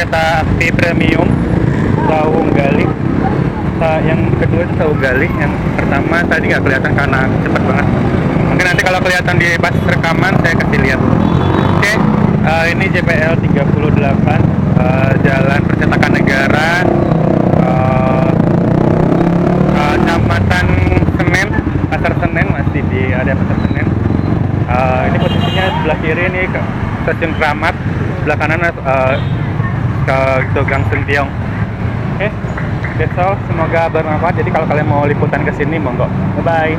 kereta api premium Sawung Gali. Yang kedua itu Sawung Gali. Yang pertama tadi nggak kelihatan karena cepet banget. Mungkin nanti kalau kelihatan di pas rekaman saya kasih lihat. Oke, ini JPL 38, Jalan Percetakan Negara, Kecamatan Senen, Pasar Senen, masih di area Pasar Senen. Ini posisinya sebelah kiri ini ke stasiun Kramat, sebelah kanan ke Gang Sentiong. Oke, that's all. Semoga bermanfaat. Jadi kalau kalian mau liputan ke sini, monggo. Bye bye.